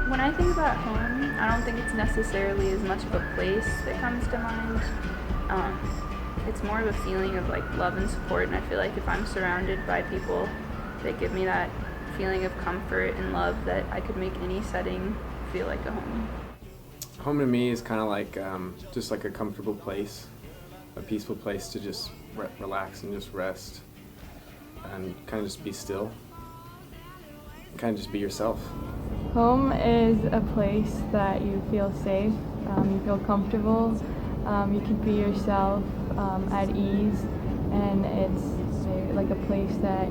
When I think about home, I don't think it's necessarily as much of a place that comes to mind. It's more of a feeling of like love and support, and I feel like if I'm surrounded by people that give me that feeling of comfort and love, that I could make any setting feel like a home. Home to me is kind of like just like a comfortable place, a peaceful place to just relax and just rest and kind of just be still, kind of just be yourself. Home is a place that you feel safe, you feel comfortable, you can be yourself at ease, and it's like a place that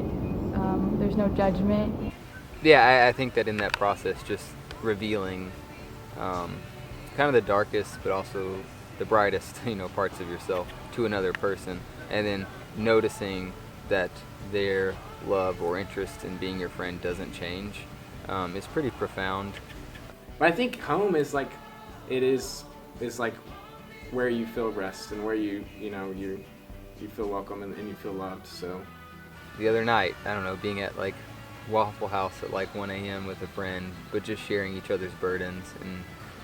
there's no judgment. Yeah, I think that in that process, just revealing kind of the darkest, but also the brightest, parts of yourself to another person, and then noticing that their love or interest in being your friend doesn't change, is pretty profound. But I think home is like, is like where you feel rest and where you feel welcome and you feel loved. So The other night, I don't know, being at like Waffle House at like 1 a.m. with a friend, but just sharing each other's burdens,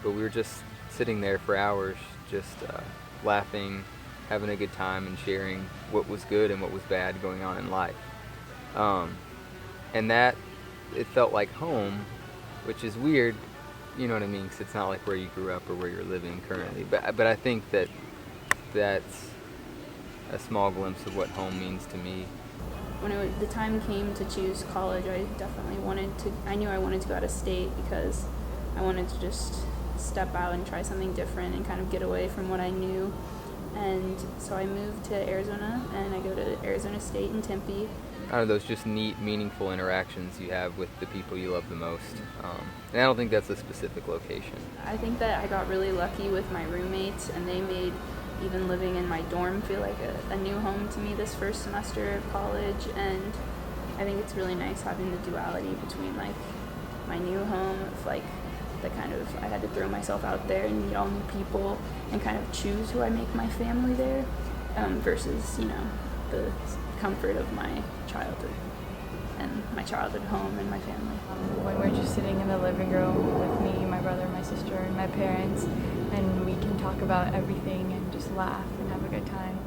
but we were just sitting there for hours, just laughing, having a good time, and sharing what was good and what was bad going on in life. And that, it felt like home, which is weird, you know what I mean? Because it's not like where you grew up or where you're living currently. But I think that that's a small glimpse of what home means to me. When the time came to choose college, I knew I wanted to go out of state because I wanted to just step out and try something different and kind of get away from what I knew. And so I moved to Arizona, and I go to Arizona State in Tempe. I don't know, those just neat, meaningful interactions you have with the people you love the most. And I don't think that's a specific location. I think that I got really lucky with my roommates, and they made even living in my dorm feel like a new home to me this first semester of college. And I think it's really nice having the duality between like my new home of like the kind of, I had to throw myself out there and meet all new people and kind of choose who I make my family there, versus the comfort of my childhood and my childhood home and my family. When we're just sitting in the living room with me, my brother, my sister, and my parents, and we can talk about everything and just laugh and have a good time.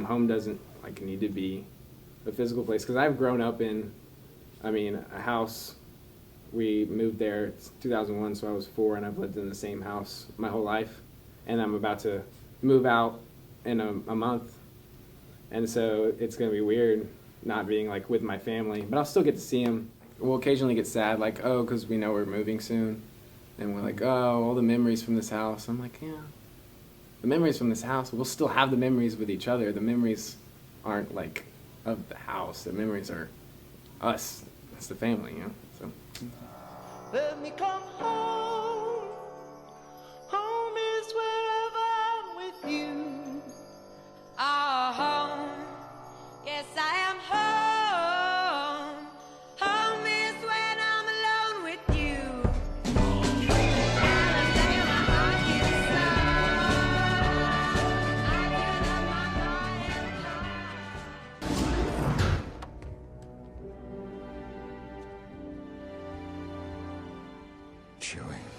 home doesn't like need to be a physical place because I've grown up in, a house. We moved there 2001, so I was 4, and I've lived in the same house my whole life. And I'm about to move out in a month, and so it's gonna be weird not being like with my family, but I'll still get to see them. We'll occasionally get sad, like, oh, because we know we're moving soon, and we're like, oh, all the memories from this house. I'm like, yeah, the memories from this house, we'll still have the memories with each other. The memories aren't like of the house. The memories are us. It's the family, So. Let me come home. Home is wherever I'm with you. Home. Yes, I am home. Home is when I'm alone with you. Alabama, my heart gets Chewie.